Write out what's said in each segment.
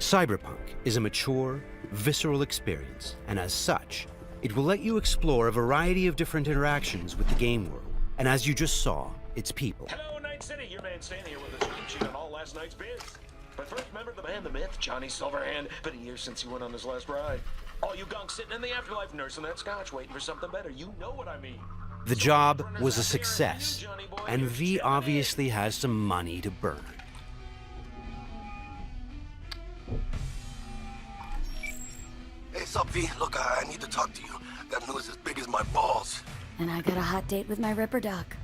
Cyberpunk is a mature, visceral experience, and as such, it will let you explore a variety of different interactions with the game world, and as you just saw, its people. Hello, Night City. Your man Stan here with a screen sheet on all last night's bids. But first, remember the man, the myth, Johnny Silverhand. Been a year since he went on his last ride. All you gunks sitting in the afterlife nursing that scotch, waiting for something better. You know what I mean. The job was a success, and V obviously has some money to burn. Hey, sup, V? Look, I need to talk to you. Got news as big as my balls. And I got a hot date with my Ripper Doc.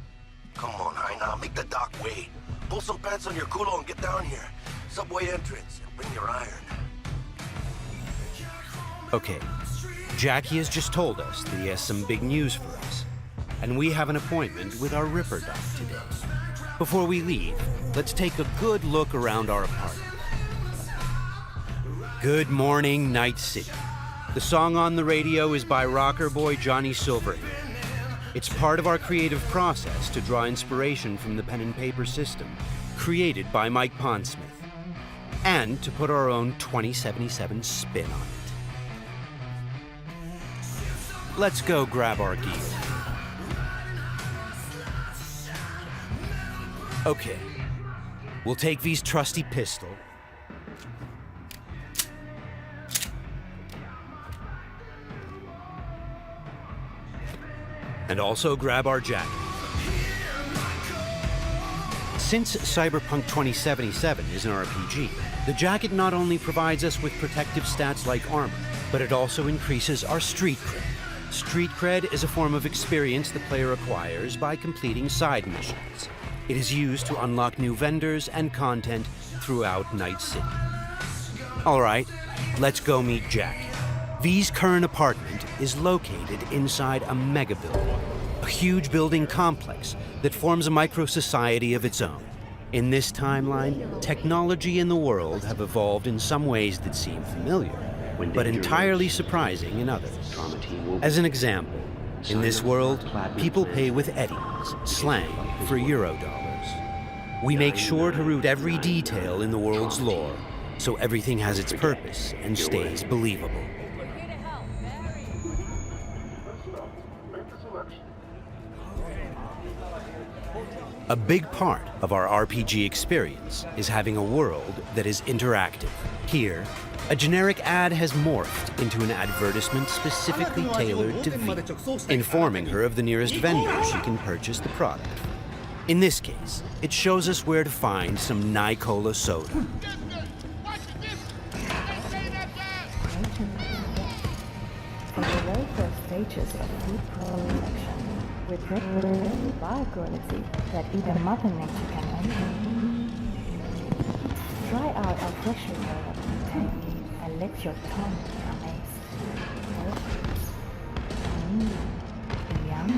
Come on, Ainda, make the doc wait. Pull some pants on your culo and get down here. Subway entrance, and bring your iron. Okay, Jackie has just told us that he has some big news for us, and we have an appointment with our Ripper Doc today. Before we leave, let's take a good look around our apartment. Good morning, Night City. The song on the radio is by rocker boy Johnny Silverhand. It's part of our creative process to draw inspiration from the pen and paper system created by Mike Pondsmith, and to put our own 2077 spin on it. Let's go grab our gear. Okay, we'll take V's trusty pistol, and also grab our jacket. Since Cyberpunk 2077 is an RPG, the jacket not only provides us with protective stats like armor, but it also increases our street cred. Street cred is a form of experience the player acquires by completing side missions. It is used to unlock new vendors and content throughout Night City. All right, let's go meet Jack. V's current apartment is located inside a mega building, a huge building complex that forms a micro-society of its own. In this timeline, technology and the world have evolved in some ways that seem familiar, but entirely surprising in others. As an example, in this world, people pay with eddies, slang for Eurodollars. We make sure to root every detail in the world's lore, so everything has its purpose and stays believable. A big part of our RPG experience is having a world that is interactive. Here, a generic ad has morphed into an advertisement specifically tailored to V, informing her of the nearest vendor she can purchase the product. In this case, it shows us where to find some Nicola soda. For the very first stages of food production, with quality that even Mother Nature can envy. Try out our freshly developed tank and let your tongue be amazed. Yum.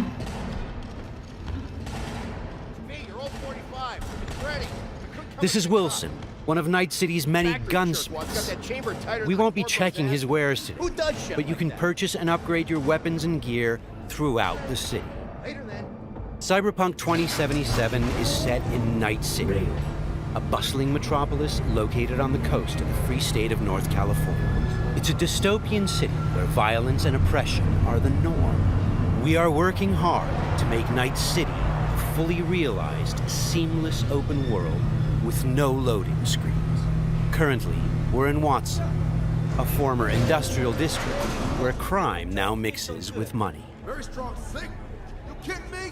Hey, you're all 45. It's ready. This is Wilson, one of Night City's many gunsmiths. We won't be checking his wares today, but you can purchase and upgrade your weapons and gear throughout the city. Cyberpunk 2077 is set in Night City, a bustling metropolis located on the coast of the free state of North California. It's a dystopian city where violence and oppression are the norm. We are working hard to make Night City a fully realized, seamless open world with no loading screens. Currently, we're in Watson, a former industrial district where crime now mixes with money. Very strong signal. You kidding me?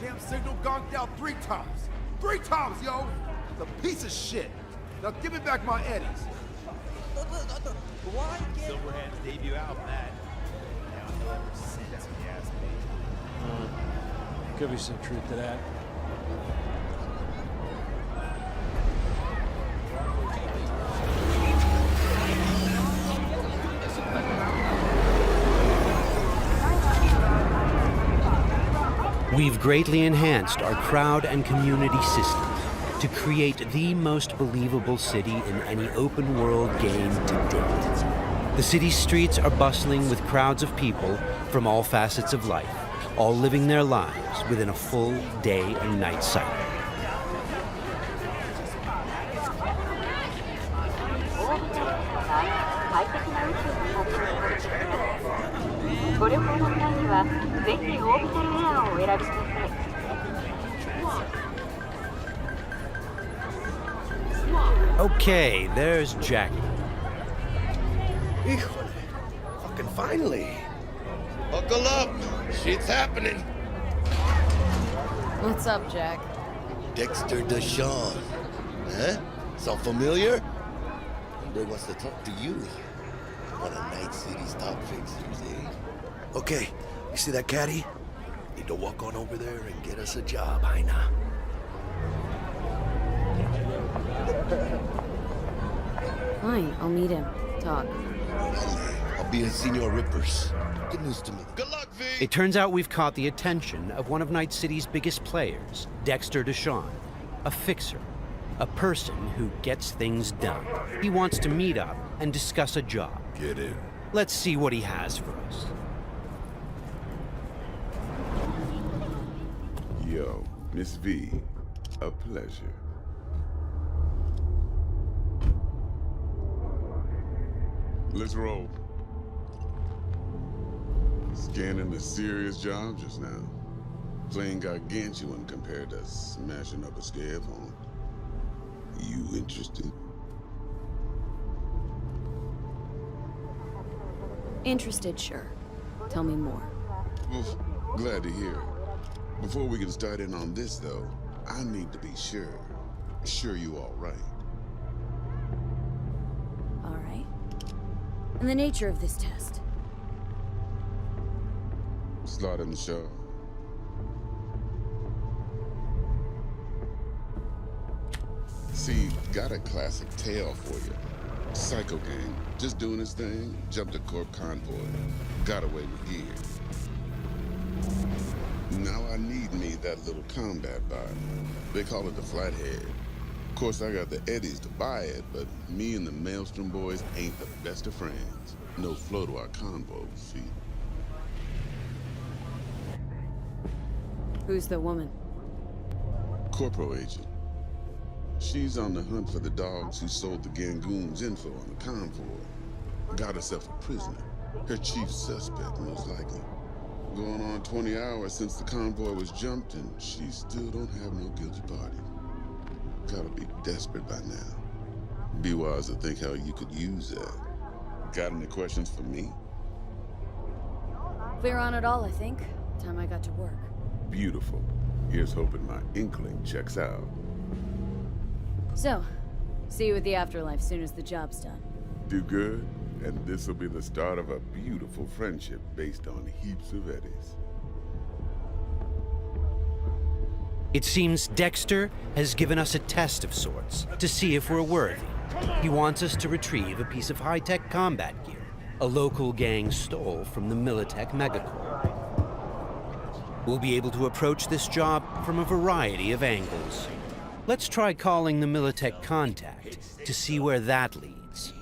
Damn signal gonked out 3 times. 3 times, yo! It's a piece of shit. Now give me back my eddies. Silverhand's debut album, that. Now he'll ever since, if you ask me. Could be some truth to that. We've greatly enhanced our crowd and community systems to create the most believable city in any open-world game to date. The city's streets are bustling with crowds of people from all facets of life, all living their lives within a full day and night cycle. Okay, there's Jackie. Híjole. Fucking finally. Buckle up. Shit's happening. What's up, Jack? Dexter Deshawn. Huh? Sound familiar? They wants to talk to you. One of Night City's top fixers, eh? Okay, you see that caddy? Need to walk on over there and get us a job, Ainda. Fine, I'll meet him. Talk. I'll be in Senor Rippers. Good news to me. Good luck, V! It turns out we've caught the attention of one of Night City's biggest players, Dexter Deshawn, a fixer, a person who gets things done. He wants to meet up and discuss a job. Get in. Let's see what he has for us. Yo, Miss V, a pleasure. Let's roll. Scanning a serious job just now. Playing gargantuan compared to smashing up a scare phone. You interested? Interested, sure. Tell me more. Oof, glad to hear it. Before we can start in on this, though, I need to be sure. Sure you all right. All right. And the nature of this test? Slot in the show. See, got a classic tale for you. Psycho gang, just doing his thing, jumped a corp convoy, got away with gear. Now I need me that little combat bot. They call it the Flathead. Of course, I got the Eddies to buy it, but me and the Maelstrom boys ain't the best of friends. No flow to our convo, see? Who's the woman? Corporal agent. She's on the hunt for the dogs who sold the Gangoons info on the convoy. Got herself a prisoner. Her chief suspect, most likely. Going on 20 hours since the convoy was jumped, and she still don't have no guilty party. Gotta be desperate by now. Be wise to think how you could use that. Got any questions for me? Clear on it all, I think. Time I got to work. Beautiful. Here's hoping my inkling checks out. So, see you at the afterlife soon as the job's done. Do good, and this'll be the start of a beautiful friendship based on heaps of eddies. It seems Dexter has given us a test of sorts to see if we're worthy. He wants us to retrieve a piece of high-tech combat gear a local gang stole from the Militech Megacorp. We'll be able to approach this job from a variety of angles. Let's try calling the Militech contact to see where that leads.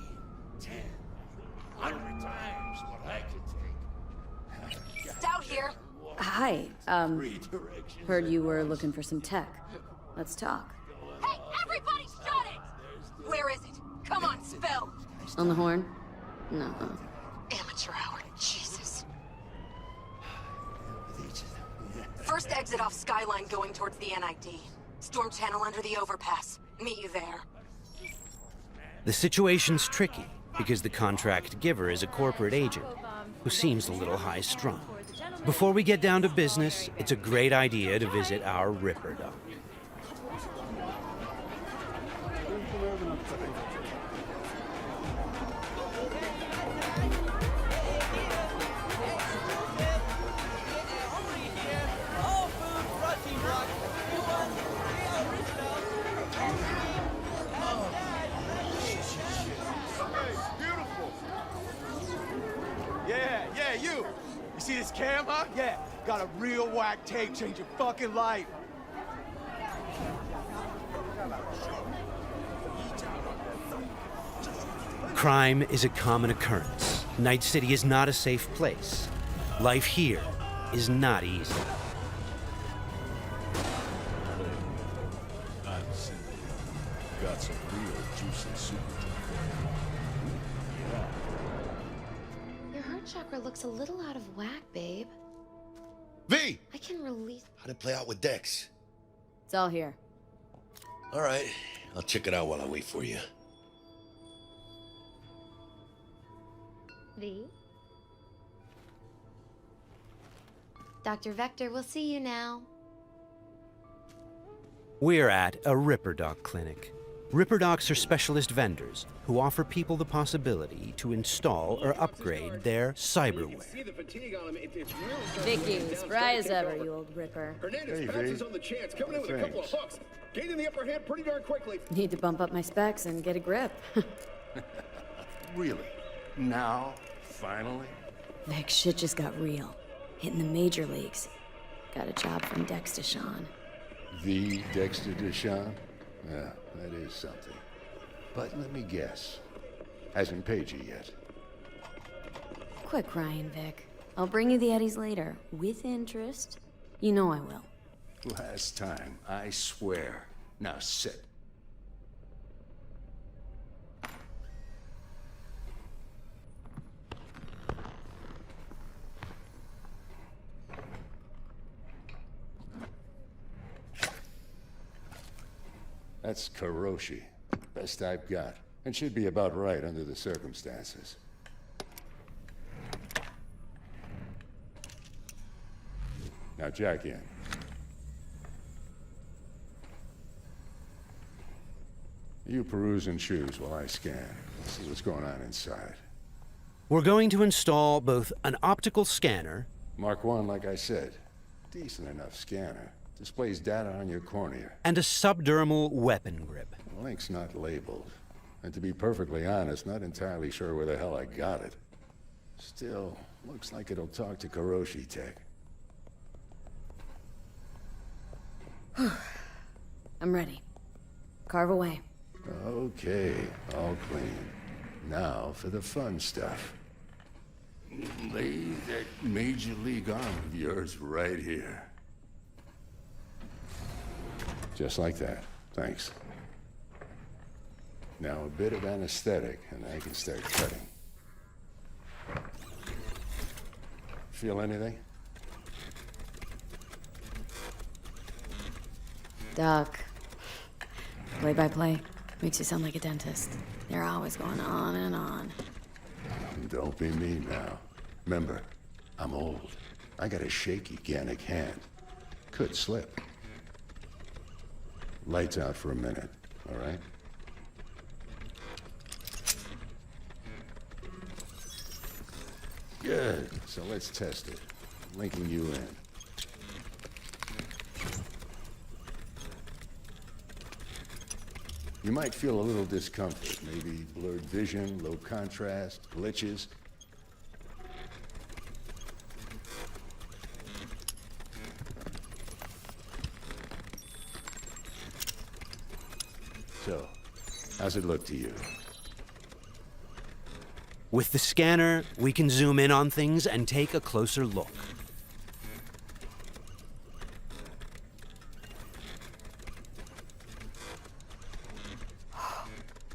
100 times what I could take. Stout here. Hi, heard you were looking for some tech. Let's talk. Hey, everybody shut it! Where is it? Come on, spill! On the horn? No. Amateur hour, Jesus. First exit off Skyline going towards the NID. Storm channel under the overpass. Meet you there. The situation's tricky because the contract giver is a corporate agent who seems a little high-strung. Before we get down to business, it's a great idea to visit our Ripper Dock. Yeah, you! You see this cam, huh? Yeah, got a real whack tape, change your fucking life. Crime is a common occurrence. Night City is not a safe place. Life here is not easy. Got some real juicy soup. Your heart chakra looks a little out of whack, babe. V! I can release... How'd it play out with Dex? It's all here. All right, I'll check it out while I wait for you. V? Dr. Vector, we'll see you now. We're at a Ripper Doc clinic. Ripper Docs are specialist vendors who offer people the possibility to install or upgrade their cyberware. Vicky, spry as ever, you old Ripper. Hernandez passes on the chance, coming in with a couple of hooks. Gaining the upper hand pretty darn quickly. Need to bump up my specs and get a grip. Really? Now? Finally? Vic, shit just got real. Hitting the major leagues. Got a job from Dex Deshawn. The Dexter Deshawn? Yeah, that is something. But let me guess. Hasn't paid you yet. Quit crying, Vic. I'll bring you the eddies later, with interest. You know I will. Last time, I swear. Now sit. That's Karoshi. Best I've got. And should be about right under the circumstances. Now jack in. You peruse and choose while I scan. This is what's going on inside. We're going to install both an optical scanner... Mark 1, like I said. Decent enough scanner. Displays data on your cornea. ...and a subdermal weapon grip. The link's not labeled. And to be perfectly honest, not entirely sure where the hell I got it. Still, looks like it'll talk to Karoshi Tech. I'm ready. Carve away. Okay, all clean. Now for the fun stuff. Lay that major league arm of yours right here. Just like that. Thanks. Now a bit of anesthetic, and I can start cutting. Feel anything? Doc. Play-by-play. Makes you sound like a dentist. They're always going on and on. Don't be mean now. Remember, I'm old. I got a shaky Gannic hand. Could slip. Lights out for a minute, all right? Good. So let's test it. Linking you in. You might feel a little discomfort, maybe blurred vision, low contrast, glitches. So, how's it look to you? With the scanner, we can zoom in on things and take a closer look.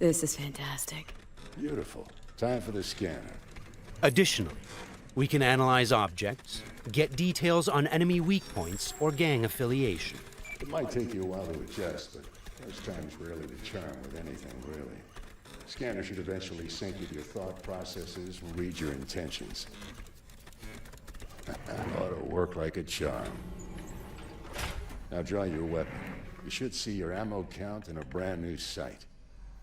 This is fantastic. Beautiful. Time for the scanner. Additionally, we can analyze objects, get details on enemy weak points or gang affiliation. It might take you a while to adjust, but first time's rarely the charm with anything, really. Scanner should eventually sync with your thought processes and read your intentions. Ought to work like a charm. Now draw your weapon. You should see your ammo count in a brand new sight.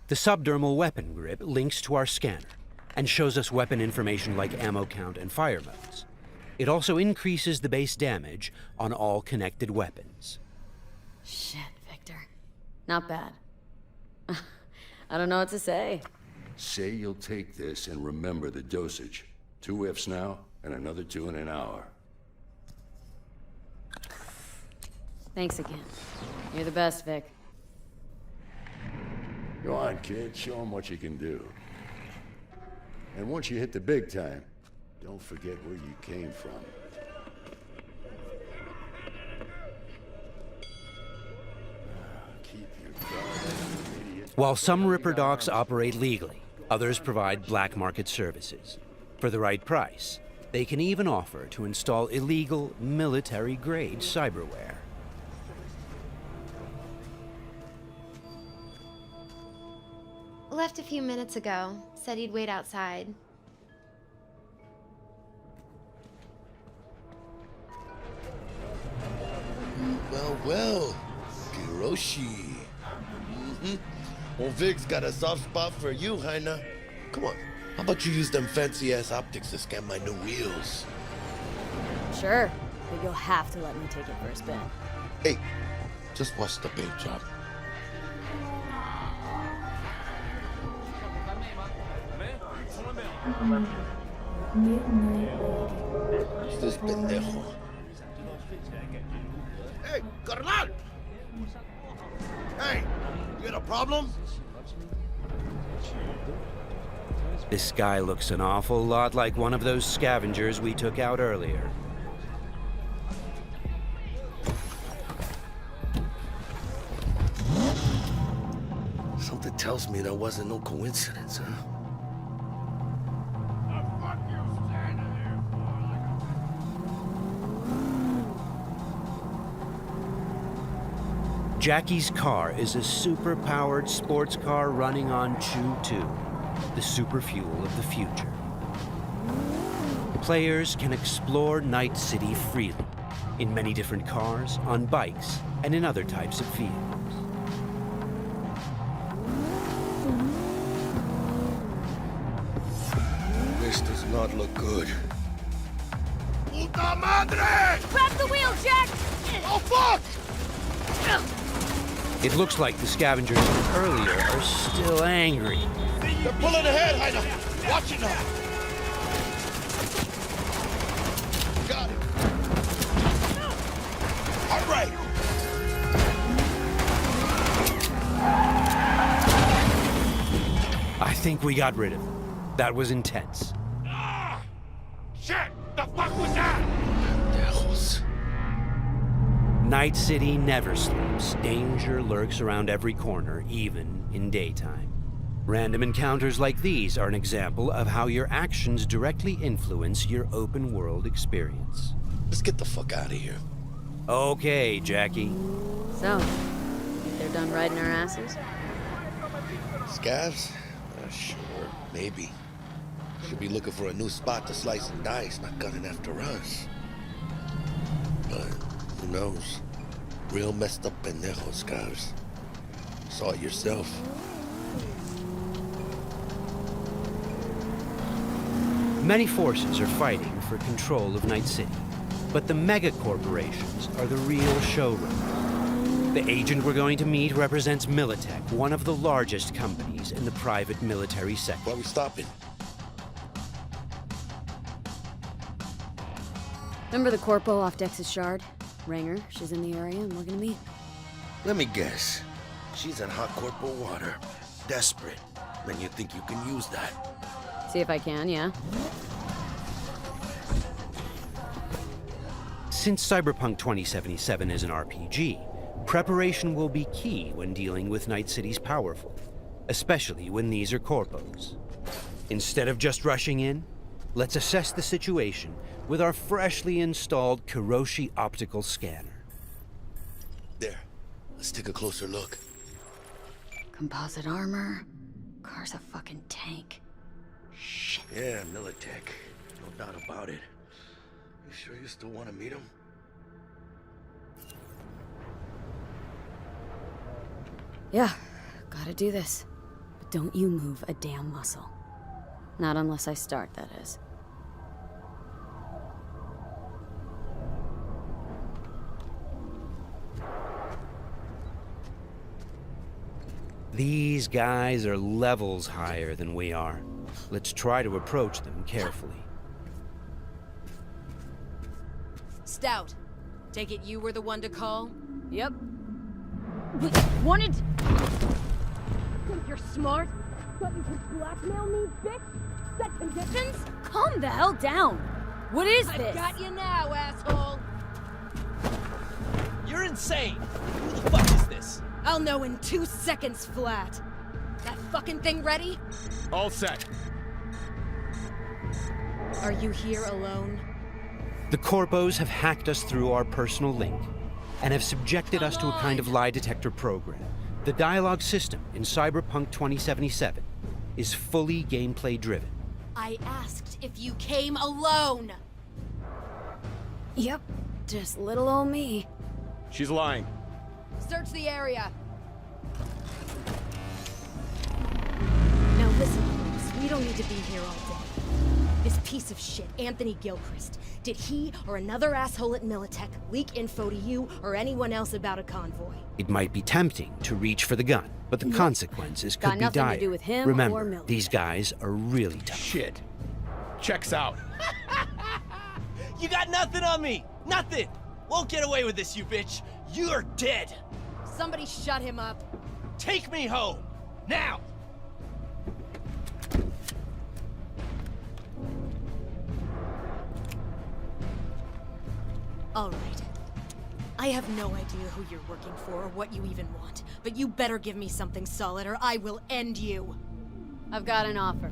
The subdermal weapon grip links to our scanner and shows us weapon information like ammo count and fire modes. It also increases the base damage on all connected weapons. Shit, Victor. Not bad. I don't know what to say. Say you'll take this and remember the dosage. 2 whiffs now, and another 2 in an hour. Thanks again. You're the best, Vic. Go on, kid. Show them what you can do. And once you hit the big time, don't forget where you came from. Keep your guard, idiot. While some Ripper Docs operate legally, others provide black market services. For the right price, They can even offer to install illegal, military-grade cyberware. Left a few minutes ago. Said he'd wait outside. Well, Kiroshi. Old Vic's got a soft spot for you, Ainda. Come on, how about you use them fancy-ass optics to scan my new wheels? Sure, but you'll have to let me take it for a spin. Hey, just watch the paint job. Who's this pendejo? Hey, carnal! Hey, you got a problem? This guy looks an awful lot like one of those scavengers we took out earlier. Something tells me that wasn't no coincidence, huh? Jackie's car is a super-powered sports car running on Chew-2, the super fuel of the future. Players can explore Night City freely, in many different cars, on bikes, and in other types of vehicles. This does not look good. Puta madre! Grab the wheel, Jack! Oh, fuck! It looks like the scavengers from earlier are still angry. They're pulling ahead, Ainda. Watch it now. Got it. All right. I think we got rid of them. That was intense. Shit! The fuck was that? Devils. Night City never sleeps. Danger lurks around every corner, even in daytime. Random encounters like these are an example of how your actions directly influence your open world experience. Let's get the fuck out of here. Okay, Jackie. So, think they're done riding our asses? Scavs? Sure, maybe. Should be looking for a new spot to slice and dice, not gunning after us. But who knows? Real messed up pendejos, Scavs. Saw it yourself. Many forces are fighting for control of Night City, but the Megacorporations are the real showrunner. The agent we're going to meet represents Militech, one of the largest companies in the private military sector. Why are we stopping? Remember the corpo off Dex's shard? Ranger, she's in the area and we're gonna meet. Let me guess. She's in hot corporal water. Desperate. Then you think you can use that. See if I can, yeah? Since Cyberpunk 2077 is an RPG, preparation will be key when dealing with Night City's powerful, especially when these are corpos. Instead of just rushing in, let's assess the situation with our freshly installed Kiroshi optical scanner. There. Let's take a closer look. Composite armor. Car's a fucking tank. Shit. Yeah, Militech. No doubt about it. You sure you still want to meet him? Yeah, gotta do this. But don't you move a damn muscle. Not unless I start, that is. These guys are levels higher than we are. Let's try to approach them carefully. Stout, take it you were the one to call? Yep. Wanted... Think you're smart? Thought you could blackmail me, bitch? Set conditions? Calm the hell down! What is this? I've got you now, asshole! You're insane! Who the fuck is this? I'll know in 2 seconds flat. That fucking thing ready? All set. Are you here alone? The corpos have hacked us through our personal link and have subjected us to a kind of lie detector program. The dialogue system in Cyberpunk 2077 is fully gameplay driven. I asked if you came alone! Yep, just little old me. She's lying. Search the area. Now listen, folks, we don't need to be here all day. This piece of shit, Anthony Gilchrist, did he or another asshole at Militech leak info to you or anyone else about a convoy? It might be tempting to reach for the gun, but the consequences could Got be nothing dire. to do with him or Remember, Militech. these guys are really tough. Shit. Checks out. You got nothing on me! Nothing! Won't get away with this, you bitch! You're dead! Somebody shut him up. Take me home! Now! All right. I have no idea who you're working for or what you even want, but you better give me something solid or I will end you. I've got an offer.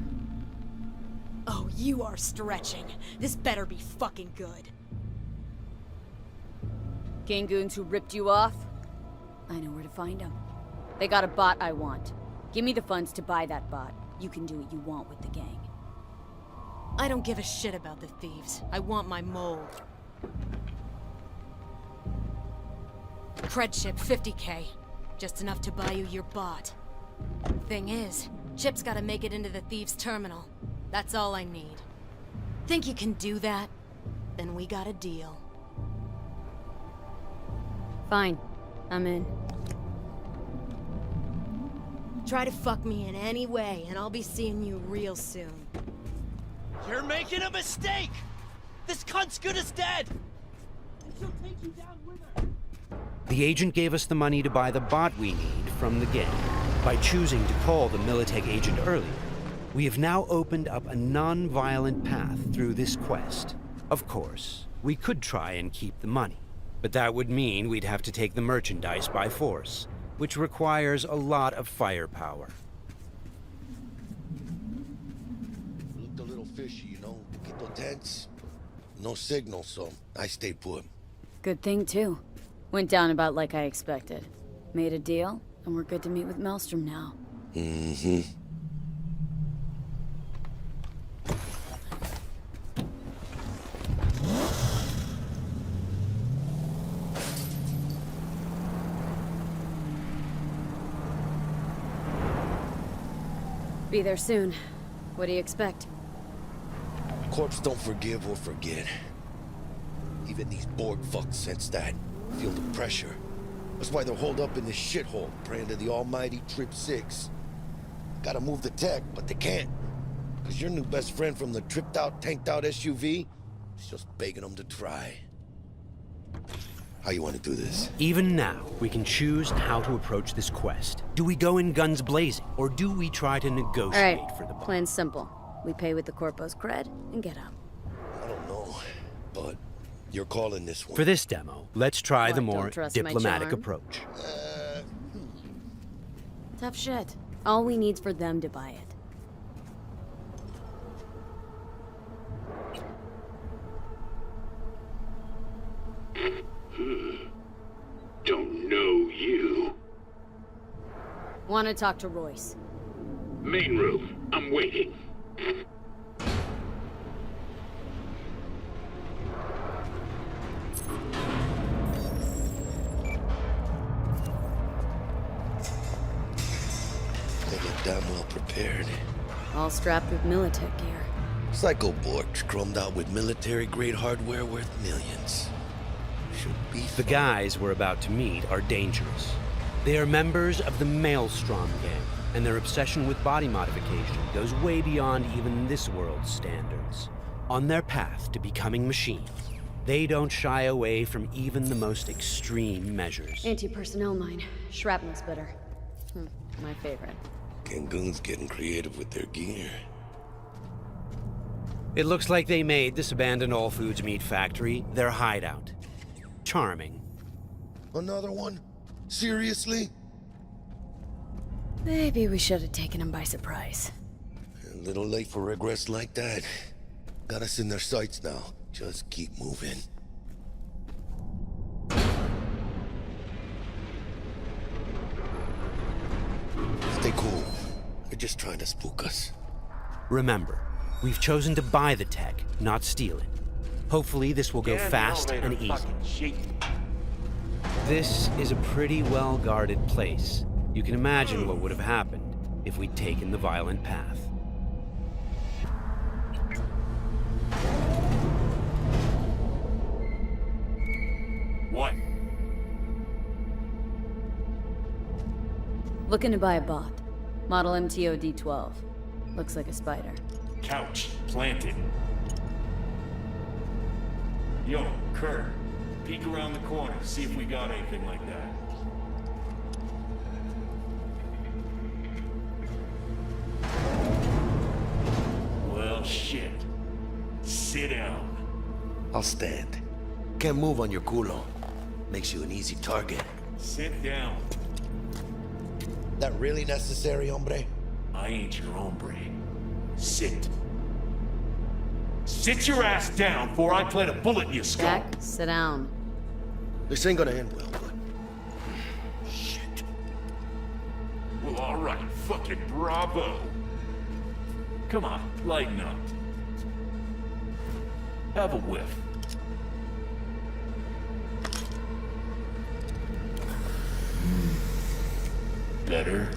Oh, you are stretching. This better be fucking good. Gangoons who ripped you off? I know where to find them. They got a bot I want. Give me the funds to buy that bot. You can do what you want with the gang. I don't give a shit about the thieves. I want my mole. Cred chip, 50K. Just enough to buy you your bot. Thing is, Chip's gotta make it into the thieves' terminal. That's all I need. Think you can do that? Then we got a deal. Fine. I'm in. Try to fuck me in any way, and I'll be seeing you real soon. You're making a mistake! This cunt's good as dead! And she'll take you down with her! The agent gave us the money to buy the bot we need from the gang. By choosing to call the Militech agent earlier, we have now opened up a non-violent path through this quest. Of course, we could try and keep the money, but that would mean we'd have to take the merchandise by force, which requires a lot of firepower. Looked a little fishy, you know, poquito tense. No signal, so I stayed put. Good thing, too. Went down about like I expected. Made a deal, and we're good to meet with Maelstrom now. Mm-hmm. Be there soon. What do you expect? Corps don't forgive or forget. Even these Borg fucks sense that. Feel the pressure. That's why they're holed up in this shithole, praying to the almighty Trip 6. Gotta move the tech, but they can't. Cause your new best friend from the tripped out, tanked out SUV is just begging them to try. How you want to do this? Even now, we can choose how to approach this quest. Do we go in guns blazing, or do we try to negotiate for the bot? Plan's simple. We pay with the Corpo's cred and get out. I don't know, but you're calling this one. For this demo, let's try the What, more don't trust my diplomatic charm? approach. Tough shit. All we need's for them to buy it. Don't know you. Want to talk to Royce. Main room. I'm waiting. They look damn well prepared. All strapped with Militech gear. Psycho Borgs chromed out with military-grade hardware worth millions. Should be The guys we're about to meet are dangerous. They are members of the Maelstrom gang, and their obsession with body modification goes way beyond even this world's standards. On their path to becoming machines, they don't shy away from even the most extreme measures. Anti-personnel mine. Shrapnel splitter. My favorite. Gangoon's getting creative with their gear. It looks like they made this abandoned all foods meat factory their hideout. Charming. Another one? Seriously? Maybe we should have taken him by surprise. A little late for regrets like that. Got us in their sights now. Just keep moving. Stay cool. They're just trying to spook us. Remember, we've chosen to buy the tech, not steal it. Hopefully this will go fast and easy. This is a pretty well-guarded place. You can imagine what would have happened if we'd taken the violent path. What? Looking to buy a bot. Model MTO D12. Looks like a spider. Couch planted. Yo, Kurt, peek around the corner, see if we got anything like that. Well, shit. Sit down. I'll stand. Can't move on your culo. Makes you an easy target. Sit down. That really necessary, hombre? I ain't your hombre. Sit. Sit your ass down before I plant a bullet in your skull. Jack, sit down. This ain't gonna end well, but... Shit. Well, alright. Fucking bravo. Come on, lighten up. Have a whiff. Better.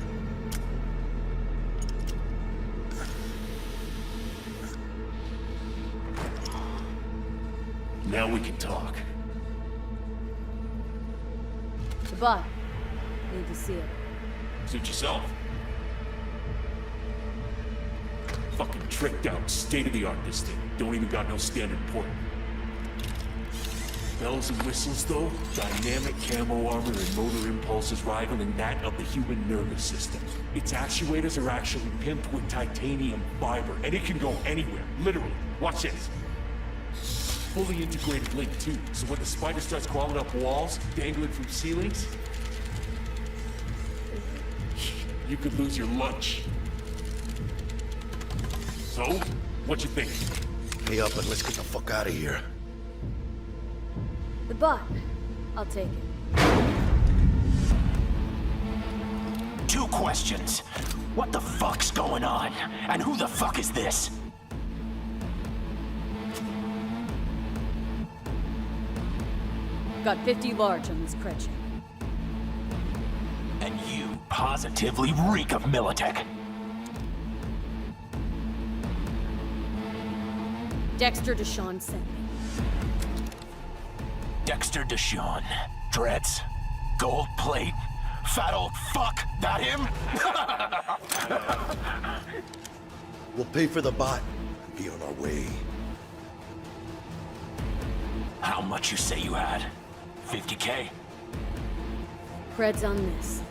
Now we can talk. The bot. Need to see it. Suit yourself. Fucking tricked out, state-of-the-art this thing. Don't even got no standard port. Bells and whistles though, dynamic camo armor and motor impulses rivaling that of the human nervous system. Its actuators are actually pimped with titanium fiber, and it can go anywhere, literally. Watch this. Fully integrated link too, so when the spider starts crawling up walls, dangling from ceilings, you could lose your lunch. So, what you think? Pay up and let's get the fuck out of here. The bot. I'll take it. 2 questions. What the fuck's going on? And who the fuck is this? Got 50 large on this cred ship. And you positively reek of Militech. Dexter Deshawn sent me. Dexter Deshawn. Dreads. Gold plate. Fat old fuck. That him? We'll pay for the bot and be on our way. How much you say you had? 50K? Cred's on this.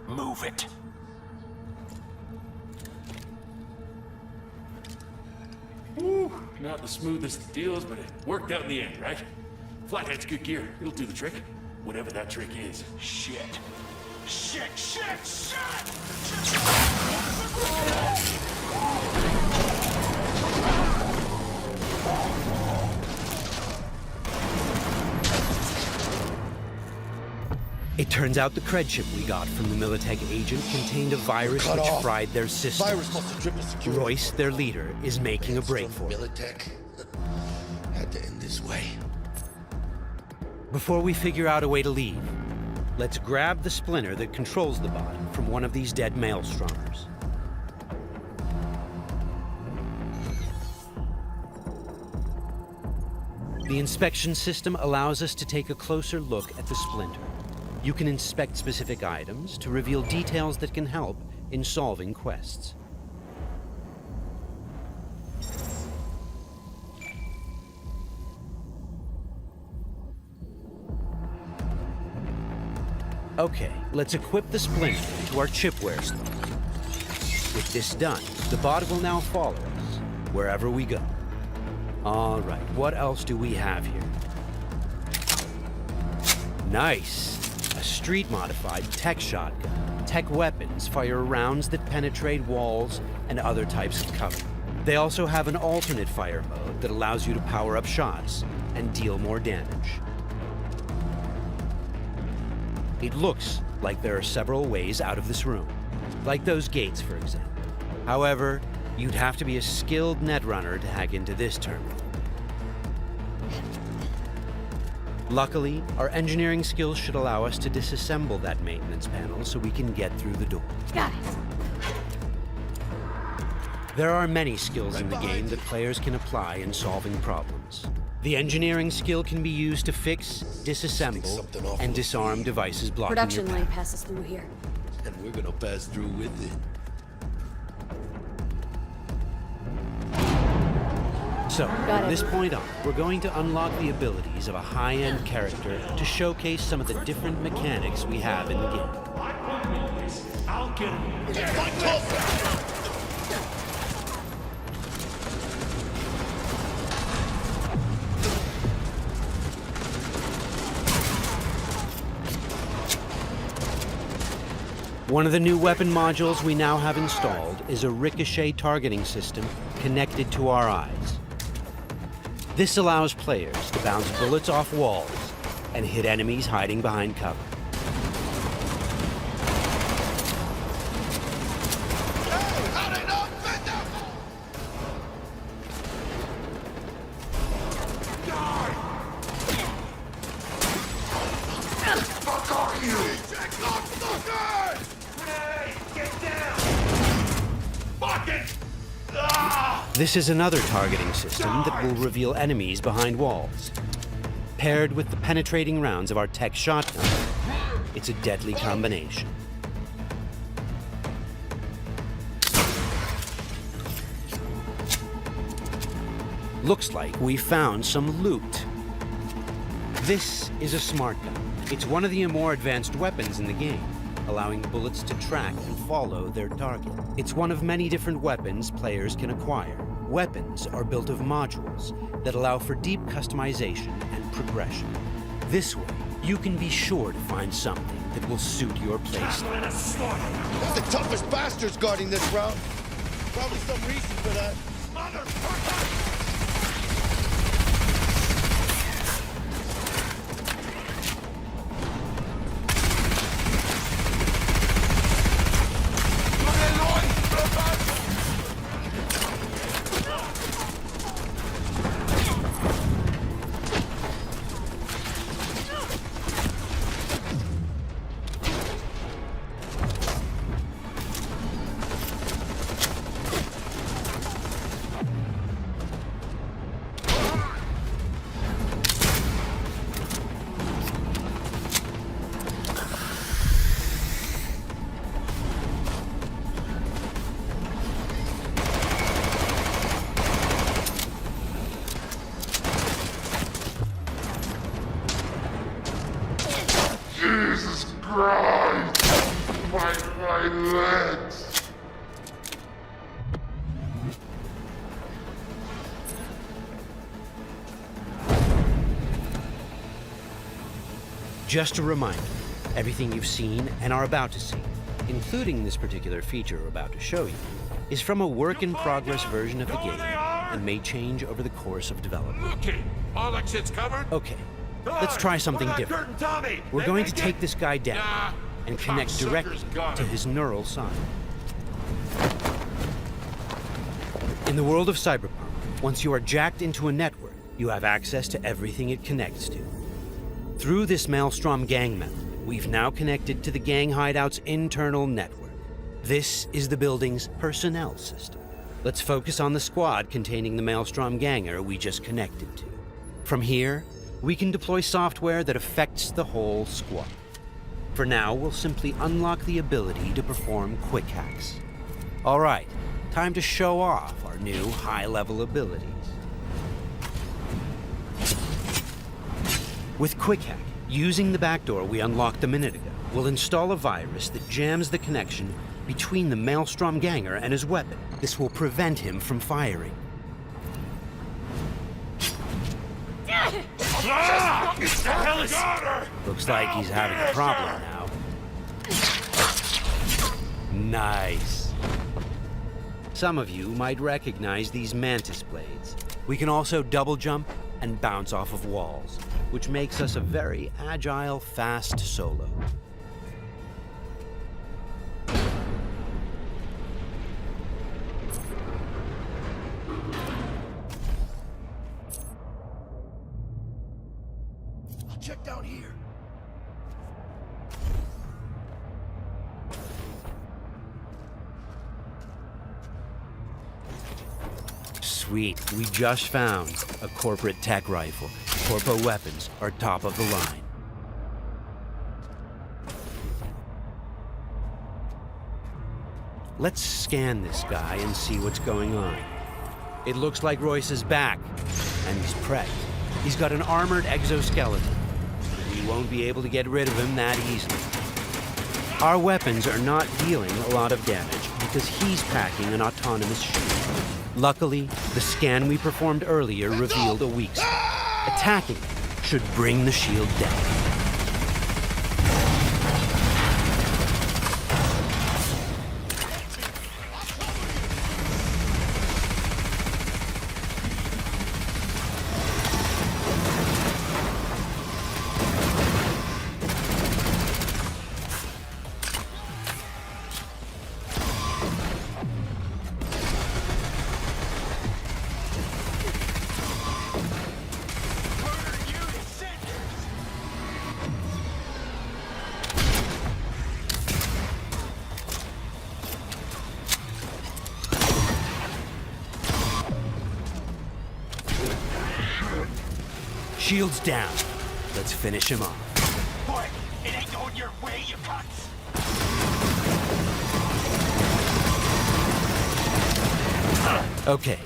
Move it. Woo, not the smoothest of deals, but it worked out in the end, right? Flathead's good gear. It'll do the trick. Whatever that trick is. Shit. Shit, shit, shit! It turns out the cred chip we got from the Militech agent contained a virus which fried their system. Virus must have tripped security. Royce, their leader, is making a break for it. Militech had to end this way. Before we figure out a way to leave, let's grab the splinter that controls the bot from one of these dead maelstromers. The inspection system allows us to take a closer look at the splinter. You can inspect specific items to reveal details that can help in solving quests. Okay, let's equip the splinter into our chipware slot. With this done, the bot will now follow us wherever we go. All right, what else do we have here? Nice! A street-modified tech shotgun. high-tech weapons fire rounds that penetrate walls and other types of cover. They also have an alternate fire mode that allows you to power up shots and deal more damage. It looks like there are several ways out of this room, like those gates, for example. However, you'd have to be a skilled netrunner to hack into this terminal. Luckily, our engineering skills should allow us to disassemble that maintenance panel so we can get through the door. Got it. There are many skills in the game that players can apply in solving problems. The engineering skill can be used to fix, disassemble, and disarm devices blocking Production your lane path. passes through here. And we're gonna pass through with it. So, from this point on, we're going to unlock the abilities of a high-end character to showcase some of the different mechanics we have in the game. I'll get him. One of the new weapon modules we now have installed is a ricochet targeting system connected to our eyes. This allows players to bounce bullets off walls and hit enemies hiding behind cover. This is another targeting system that will reveal enemies behind walls. Paired with the penetrating rounds of our tech shotgun, it's a deadly combination. Looks like we found some loot. This is a smart gun. It's one of the more advanced weapons in the game, allowing bullets to track and follow their target. It's one of many different weapons players can acquire. Weapons are built of modules that allow for deep customization and progression. This way, you can be sure to find something that will suit your playstyle. That's the toughest bastards guarding this route. Probably some reason for that. Jesus Christ! My legs! Just a reminder, everything you've seen and are about to see, including this particular feature we're about to show you, is from a work-in-progress version of the game and may change over the course of development. Okay, all exits covered? Okay, let's try something different. We're going to take this guy down and connect directly to his neural sign. In the world of Cyberpunk, once you are jacked into a network, you have access to everything it connects to. Through this Maelstrom gang member, we've now connected to the gang hideout's internal network. This is the building's personnel system. Let's focus on the squad containing the Maelstrom ganger we just connected to. From here, we can deploy software that affects the whole squad. For now, we'll simply unlock the ability to perform quick hacks. All right, time to show off our new high-level abilities. With Quick Hack, using the backdoor we unlocked a minute ago, we'll install a virus that jams the connection between the Maelstrom ganger and his weapon. This will prevent him from firing. Looks like he's having a problem now. Nice. Some of you might recognize these mantis blades. We can also double jump and bounce off of walls, which makes us a very agile, fast solo. I'll check down here. Sweet, we just found a corporate tech rifle. Corpo weapons are top of the line. Let's scan this guy and see what's going on. It looks like Royce is back, and he's prepped. He's got an armored exoskeleton. We won't be able to get rid of him that easily. Our weapons are not dealing a lot of damage because he's packing an autonomous shield. Luckily, the scan we performed earlier revealed a weak spot. Attacking should bring the shield down. Shield's down. Let's finish him off. Boy, it ain't going your way, you cunts! Okay,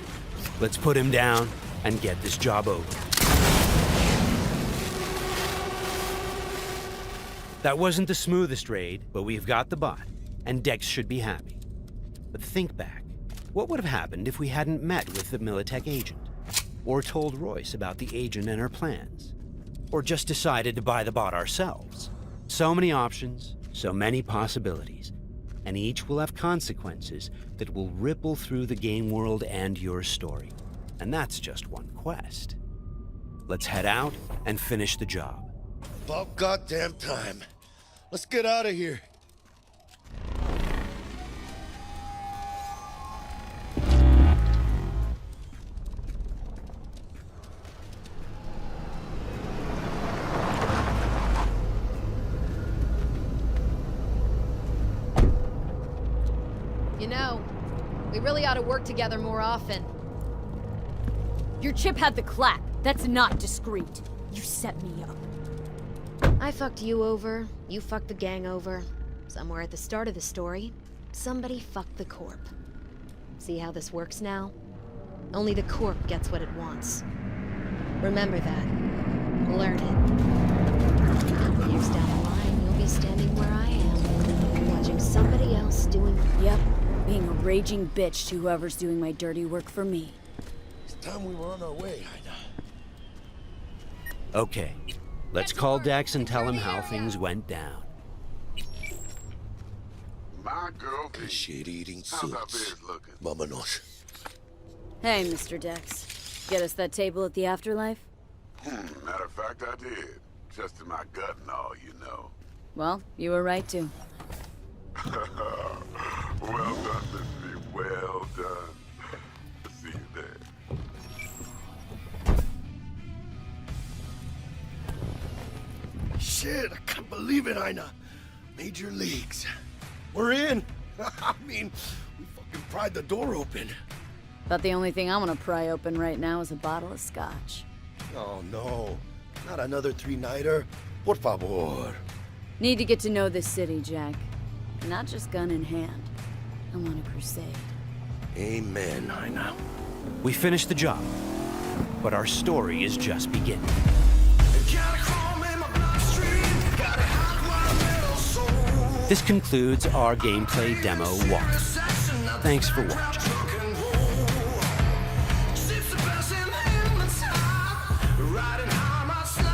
let's put him down and get this job over. That wasn't the smoothest raid, but we've got the bot, and Dex should be happy. But think back. What would have happened if we hadn't met with the Militech agent? Or told Royce about the agent and her plans? Or just decided to buy the bot ourselves? So many options, so many possibilities, and each will have consequences that will ripple through the game world and your story. And that's just one quest. Let's head out and finish the job. About goddamn time. Let's get out of here. You know, we really ought to work together more often. Your chip had the clap. That's not discreet. You set me up. I fucked you over, you fucked the gang over. Somewhere at the start of the story, somebody fucked the Corp. See how this works now? Only the Corp gets what it wants. Remember that. Learn it. Years down the line, you'll be standing where I am, watching somebody else doing... Yep, being a raging bitch to whoever's doing my dirty work for me. It's time we were on our way, Ainda. Okay, let's call Dex and tell him how things went down. My girl, Shit-eating how's our suits. biz looking? Vámonos. Hey, Mr. Dex. Get us that table at the afterlife? Matter of fact, I did. Just in my gut and all, you know. Well, you were right to. Well done, Missy. Well done. See you there. Shit, I can't believe it, Ainda. Major leagues. We're in. I mean, we fucking pried the door open. But the only thing I want to pry open right now is a bottle of scotch. Oh, no. Not another three-nighter. Por favor. Need to get to know this city, Jack. Not just gun in hand. I'm on a crusade. Amen, Ainda. We finished the job, but our story is just beginning. This concludes our gameplay demo walk. Thanks for watching.